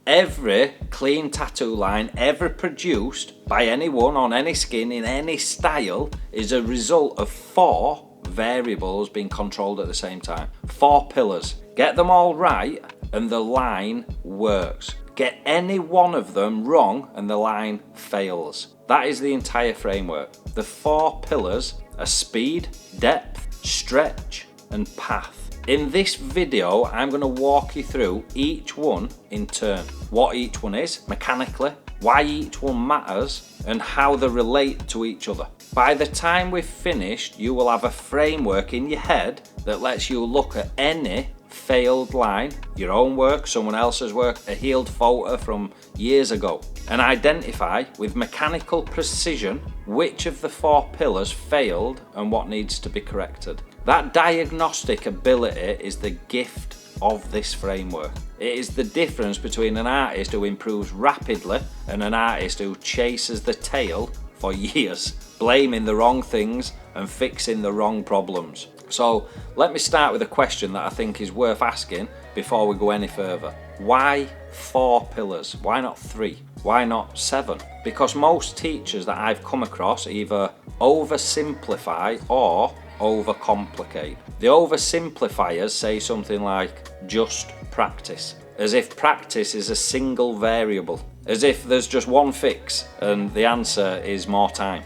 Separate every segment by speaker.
Speaker 1: Every clean tattoo line ever produced by anyone on any skin in any style is a result of 4 variables being controlled at the same time. 4 pillars. Get them all right and the line works. Get any one of them wrong and the line fails. That is the entire framework. The 4 pillars are speed, depth, stretch and path. In this video, I'm going to walk you through each one in turn. What each one is mechanically, why each one matters, and how they relate to each other. By the time we've finished, you will have a framework in your head that lets you look at any failed line, your own work, someone else's work, a healed photo from years ago, and identify with mechanical precision which of the 4 pillars failed and what needs to be corrected. That diagnostic ability is the gift of this framework. It is the difference between an artist who improves rapidly and an artist who chases the tail for years, blaming the wrong things and fixing the wrong problems. So let me start with a question that I think is worth asking before we go any further. Why 4 pillars? Why not 3? Why not 7? Because most teachers that I've come across either oversimplify or overcomplicate. The oversimplifiers say something like just practice, as if practice is a single variable, as if there's just one fix and the answer is more time.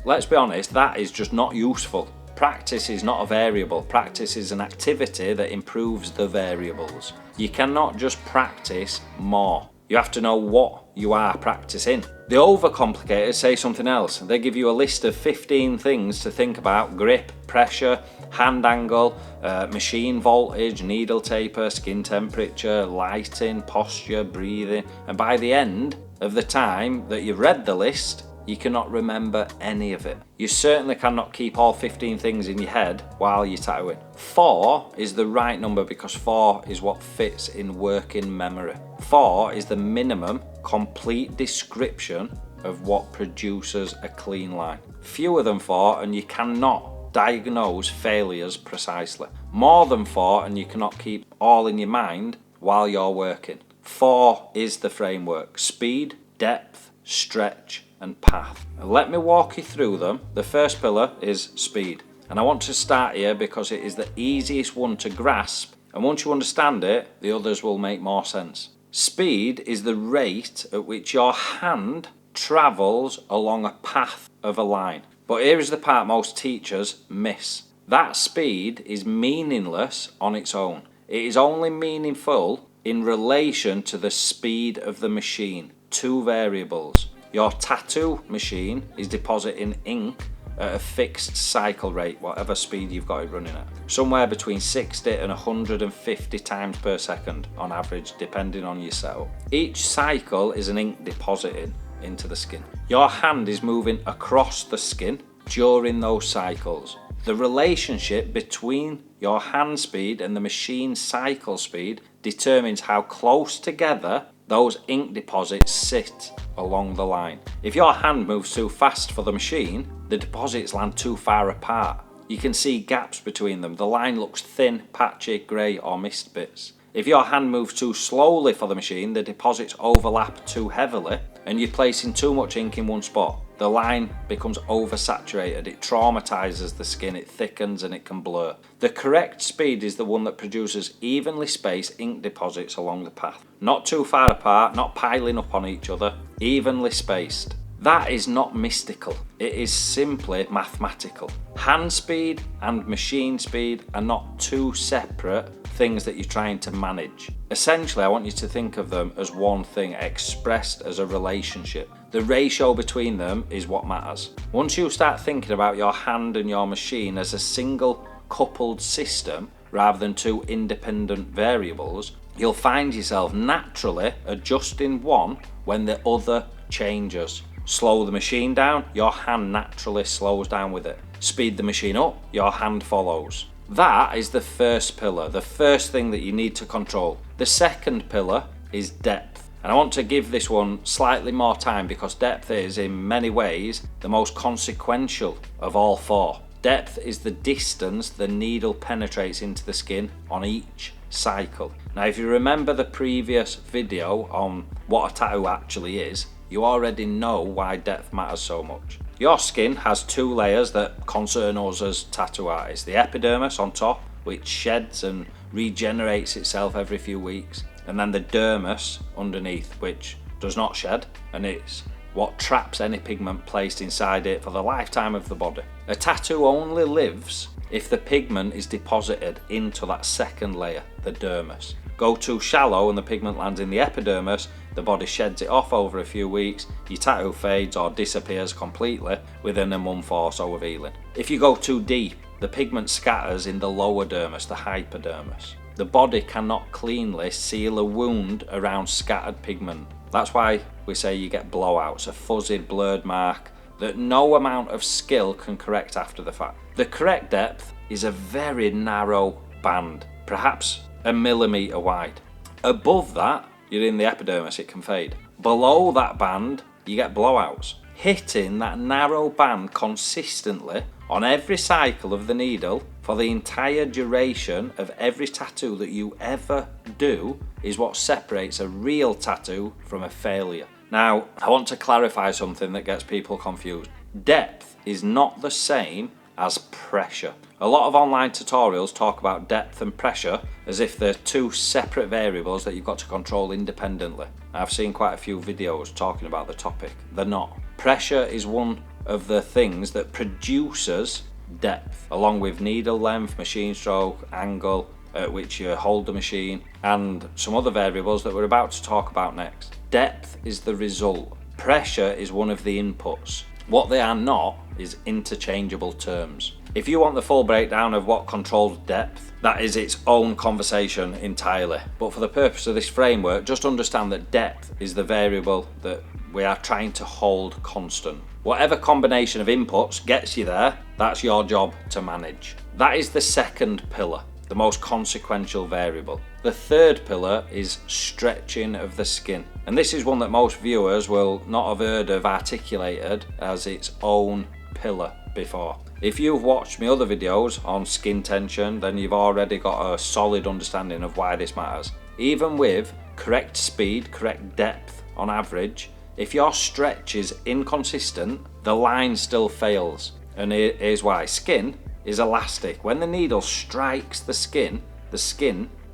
Speaker 1: Let's be honest, that is just not useful. Practice is not a variable. Practice is an activity that improves the variables. You cannot just practice more. You have to know what you are practicing. The overcomplicators say something else. They give you a list of 15 things to think about: grip, pressure, hand angle, machine voltage, needle taper, skin temperature, lighting, posture, breathing. And by the end of the time that you've read the list, you cannot remember any of it. You certainly cannot keep all 15 things in your head while you're tattooing. 4 is the right number because 4 is what fits in working memory. 4 is the minimum complete description of what produces a clean line. Fewer than 4 and you cannot diagnose failures precisely. More than 4 and you cannot keep all in your mind while you're working. 4 is the framework: speed, depth, stretch and path. Let me walk you through them. The first pillar is speed, and I want to start here because it is the easiest one to grasp, and once you understand it, the others will make more sense. Speed is the rate at which your hand travels along a path of a line. But here is the part most teachers miss. That speed is meaningless on its own. It is only meaningful in relation to the speed of the machine. 2 variables. Your tattoo machine is depositing ink at a fixed cycle rate, whatever speed you've got it running at. Somewhere between 60 and 150 times per second on average, depending on your setup. Each cycle is an ink depositing into the skin. Your hand is moving across the skin during those cycles. The relationship between your hand speed and the machine cycle speed determines how close together those ink deposits sit along the line. If your hand moves too fast for the machine, the deposits land too far apart. You can see gaps between them. The line looks thin, patchy, grey or missed bits. If your hand moves too slowly for the machine, the deposits overlap too heavily and you're placing too much ink in one spot. The line becomes oversaturated, it traumatises the skin, it thickens and it can blur. The correct speed is the one that produces evenly spaced ink deposits along the path. Not too far apart, not piling up on each other, evenly spaced. That is not mystical, it is simply mathematical. Hand speed and machine speed are not 2 separate things that you're trying to manage. Essentially, I want you to think of them as one thing expressed as a relationship. The ratio between them is what matters. Once you start thinking about your hand and your machine as a single coupled system rather than 2 independent variables, you'll find yourself naturally adjusting one when the other changes. Slow the machine down, your hand naturally slows down with it. Speed the machine up, your hand follows. That is the first pillar, the first thing that you need to control. The second pillar is depth. And I want to give this one slightly more time because depth is, in many ways, the most consequential of all 4. Depth is the distance the needle penetrates into the skin on each cycle. Now, if you remember the previous video on what a tattoo actually is, you already know why depth matters so much. Your skin has two layers that concern us as tattoo artists. The epidermis on top, which sheds and regenerates itself every few weeks, and then the dermis underneath, which does not shed, and it's what traps any pigment placed inside it for the lifetime of the body. A tattoo only lives if the pigment is deposited into that second layer, the dermis. Go too shallow and the pigment lands in the epidermis, the body sheds it off over a few weeks, your tattoo fades or disappears completely within a month or so of healing. If you go too deep, the pigment scatters in the lower dermis, the hypodermis. The body cannot cleanly seal a wound around scattered pigment. That's why we say you get blowouts, a fuzzy, blurred mark that no amount of skill can correct after the fact. The correct depth is a very narrow band, perhaps a millimetre wide. Above that, you're in the epidermis, it can fade. Below that band, you get blowouts. Hitting that narrow band consistently on every cycle of the needle for the entire duration of every tattoo that you ever do is what separates a real tattoo from a failure. Now, I want to clarify something that gets people confused. Depth is not the same as pressure. A lot of online tutorials talk about depth and pressure as if they're two separate variables that you've got to control independently. I've seen quite a few videos talking about the topic. They're not. Pressure is one of the things that produces depth, along with needle length, machine stroke, angle at which you hold the machine, and some other variables that we're about to talk about next. Depth is the result. Pressure is one of the inputs. What they are not is interchangeable terms. If you want the full breakdown of what controls depth, that is its own conversation entirely. But for the purpose of this framework, just understand that depth is the variable that we are trying to hold constant. Whatever combination of inputs gets you there, that's your job to manage. That is the second pillar, the most consequential variable. The third pillar is stretching of the skin. And this is one that most viewers will not have heard of articulated as its own pillar before. If you've watched my other videos on skin tension, then you've already got a solid understanding of why this matters. Even with correct speed, correct depth on average, if your stretch is inconsistent, the line still fails. And here's why. Skin is elastic. When the needle strikes the skin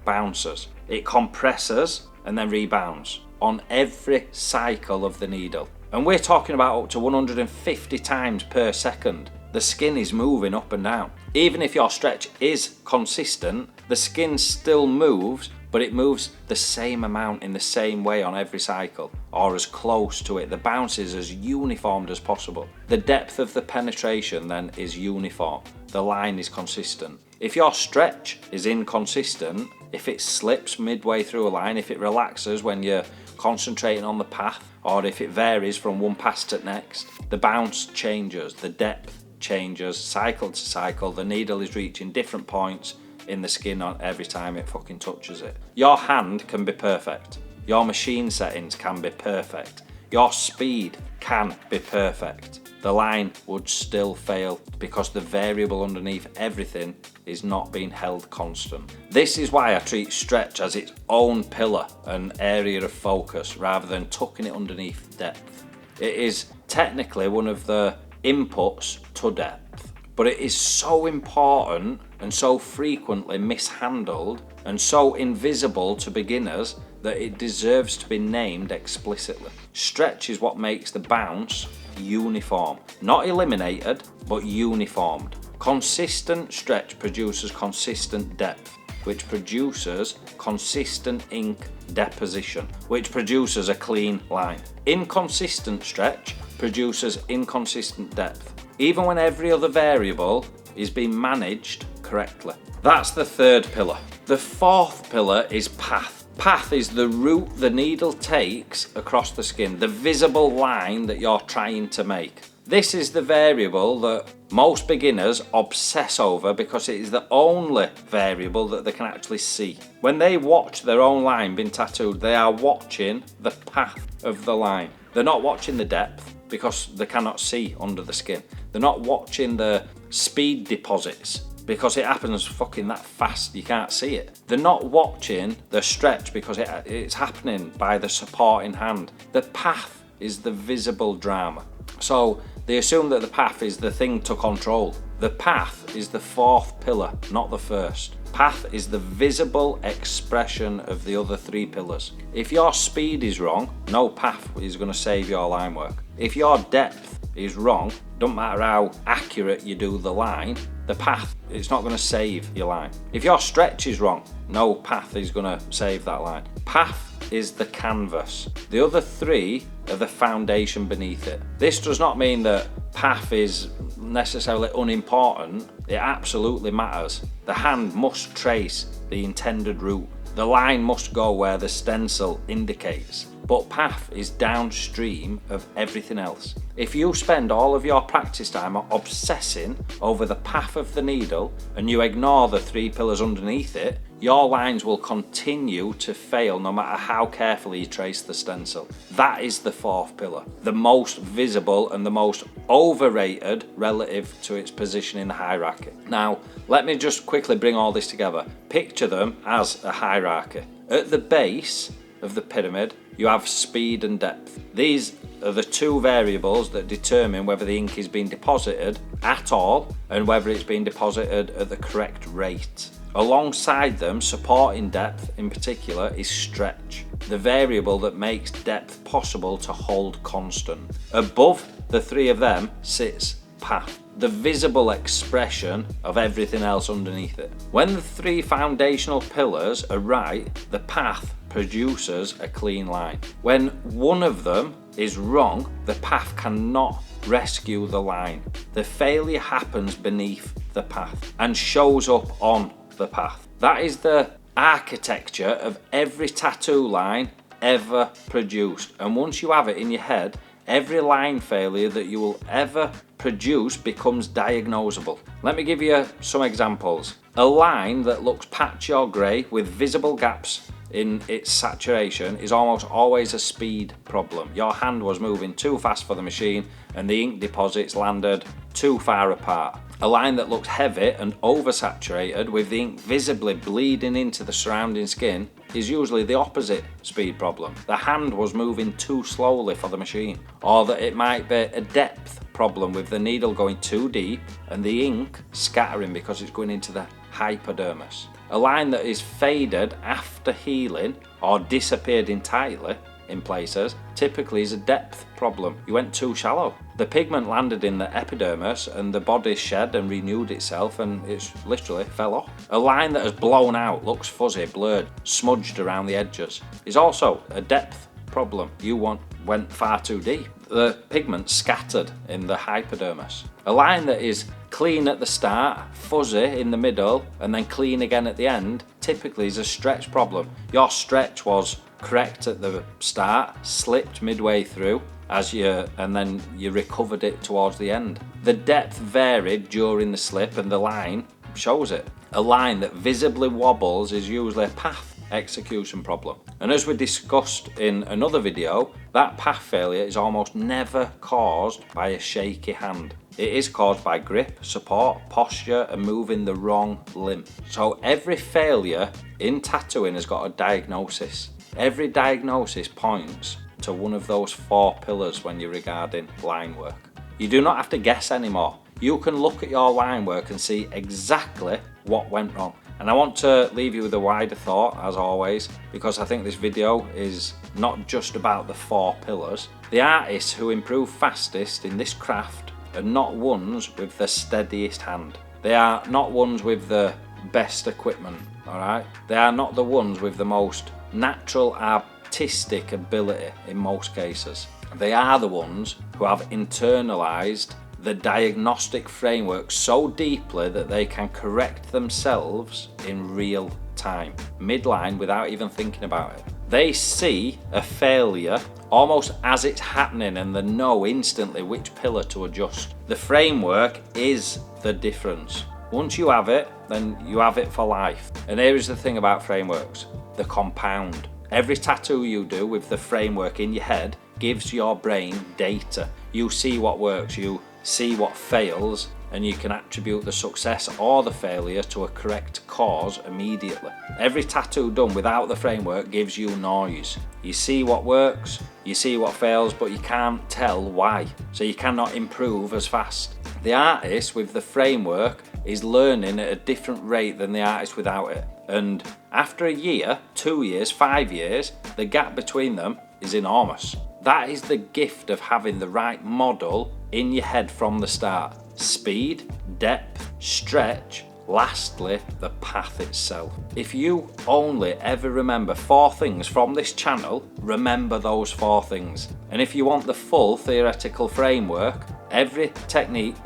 Speaker 1: bounces. It compresses and then rebounds on every cycle of the needle. And we're talking about up to 150 times per second. The skin is moving up and down. Even if your stretch is consistent, the skin still moves, but it moves the same amount in the same way on every cycle, or as close to it. The bounce is as uniform as possible. The depth of the penetration then is uniform. The line is consistent. If your stretch is inconsistent, if it slips midway through a line, if it relaxes when you're concentrating on the path, or if it varies from one pass to next, the bounce changes, the depth changes, cycle to cycle, the needle is reaching different points in the skin on every time it fucking touches it. Your hand can be perfect. Your machine settings can be perfect. Your speed can be perfect. The line would still fail because the variable underneath everything is not being held constant. This is why I treat stretch as its own pillar, an area of focus, rather than tucking it underneath depth. It is technically one of the inputs to depth, but it is so important and so frequently mishandled and so invisible to beginners that it deserves to be named explicitly. Stretch is what makes the bounce uniform, not eliminated, but uniformed. Consistent stretch produces consistent depth, which produces consistent ink deposition, which produces a clean line. Inconsistent stretch produces inconsistent depth, even when every other variable is being managed correctly. That's the third pillar. The fourth pillar is path. Path is the route the needle takes across the skin, the visible line that you're trying to make. This is the variable that most beginners obsess over because it is the only variable that they can actually see. When they watch their own line being tattooed, they are watching the path of the line. They're not watching the depth because they cannot see under the skin. They're not watching the speed deposits because it happens fucking that fast you can't see it. They're not watching the stretch because it's happening by the supporting hand. The path is the visible drama. So they assume that the path is the thing to control. The path is the fourth pillar, not the first. Path is the visible expression of the other three pillars. If your speed is wrong, no path is going to save your line work. If your depth is wrong, don't matter how accurate you do the line, the path, it's not going to save your line. If your stretch is wrong, no path is going to save that line. Path is the canvas. The other three are the foundation beneath it. This does not mean that path is necessarily unimportant. It absolutely matters. The hand must trace the intended route. The line must go where the stencil indicates. But path is downstream of everything else. If you spend all of your practice time obsessing over the path of the needle and you ignore the three pillars underneath it, your lines will continue to fail no matter how carefully you trace the stencil. That is the fourth pillar, the most visible and the most overrated relative to its position in the hierarchy. Now, let me just quickly bring all this together. Picture them as a hierarchy. At the base of the pyramid, you have speed and depth. These are the two variables that determine whether the ink is being deposited at all and whether it's being deposited at the correct rate. Alongside them, supporting depth in particular is stretch, the variable that makes depth possible to hold constant. Above the three of them sits path, the visible expression of everything else underneath it. When the three foundational pillars are right, the path produces a clean line. When one of them is wrong, the path cannot rescue the line. The failure happens beneath the path and shows up on the path. That is the architecture of every tattoo line ever produced. And once you have it in your head, every line failure that you will ever produce becomes diagnosable. Let me give you some examples. A line that looks patchy or grey with visible gaps in its saturation is almost always a speed problem. Your hand was moving too fast for the machine and the ink deposits landed too far apart. A line that looks heavy and oversaturated with the ink visibly bleeding into the surrounding skin is usually the opposite speed problem. The hand was moving too slowly for the machine, or that it might be a depth problem with the needle going too deep and the ink scattering because it's going into the hypodermis. A line that is faded after healing or disappeared entirely in places typically is a depth problem. You went too shallow. The pigment landed in the epidermis and the body shed and renewed itself and it's literally fell off. A line that has blown out, looks fuzzy, blurred, smudged around the edges is also a depth problem. You went far too deep. The pigment scattered in the hypodermis. A line that is clean at the start, fuzzy in the middle, and then clean again at the end typically is a stretch problem. Your stretch was correct at the start, slipped midway through and then you recovered it towards the end. The depth varied during the slip and the line shows it. A line that visibly wobbles is usually a path execution problem. And as we discussed in another video, that path failure is almost never caused by a shaky hand. It is caused by grip, support, posture, and moving the wrong limb. So every failure in tattooing has got a diagnosis. Every diagnosis points to one of those four pillars when you're regarding line work. You do not have to guess anymore. You can look at your line work and see exactly what went wrong. And I want to leave you with a wider thought, as always, because I think this video is not just about the four pillars. The artists who improve fastest in this craft are not ones with the steadiest hand. They are not ones with the best equipment, alright? They are not the ones with the most natural artistic ability in most cases. They are the ones who have internalized the diagnostic framework so deeply that they can correct themselves in real time, midline, without even thinking about it. They see a failure almost as it's happening and they know instantly which pillar to adjust. The framework is the difference. Once you have it, then you have it for life. And here is the thing about frameworks: they compound. Every tattoo you do with the framework in your head gives your brain data. You see what works, you see what fails, and you can attribute the success or the failure to a correct cause immediately. Every tattoo done without the framework gives you noise. You see what works, you see what fails, but you can't tell why, so you cannot improve as fast. The artist with the framework is learning at a different rate than the artist without it, and after a year, 2 years, 5 years, the gap between them is enormous. That is the gift of having the right model in your head from the start. Speed, depth, stretch, lastly, the path itself. If you only ever remember 4 things from this channel, remember those 4 things. And if you want the full theoretical framework, every technique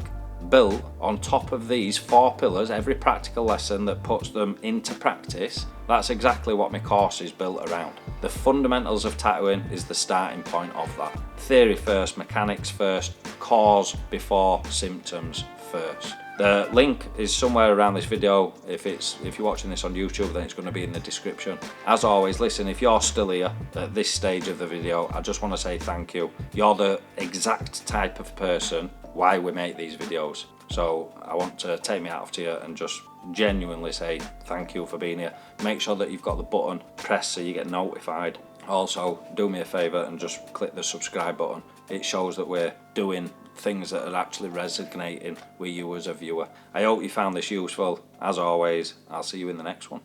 Speaker 1: built on top of these 4 pillars, every practical lesson that puts them into practice, that's exactly what my course is built around. The fundamentals of tattooing is the starting point of that. Theory first, mechanics first, cause before symptoms first. The link is somewhere around this video. If you're watching this on YouTube, then it's going to be in the description. As always, listen, if you're still here at this stage of the video, I just want to say thank you. You're the exact type of person why we make these videos. So I want to take me out of here and just genuinely say thank you for being here. Make sure that you've got the button pressed so you get notified. Also, do me a favour and just click the subscribe button. It shows that we're doing things that are actually resonating with you as a viewer. I hope you found this useful. As always, I'll see you in the next one.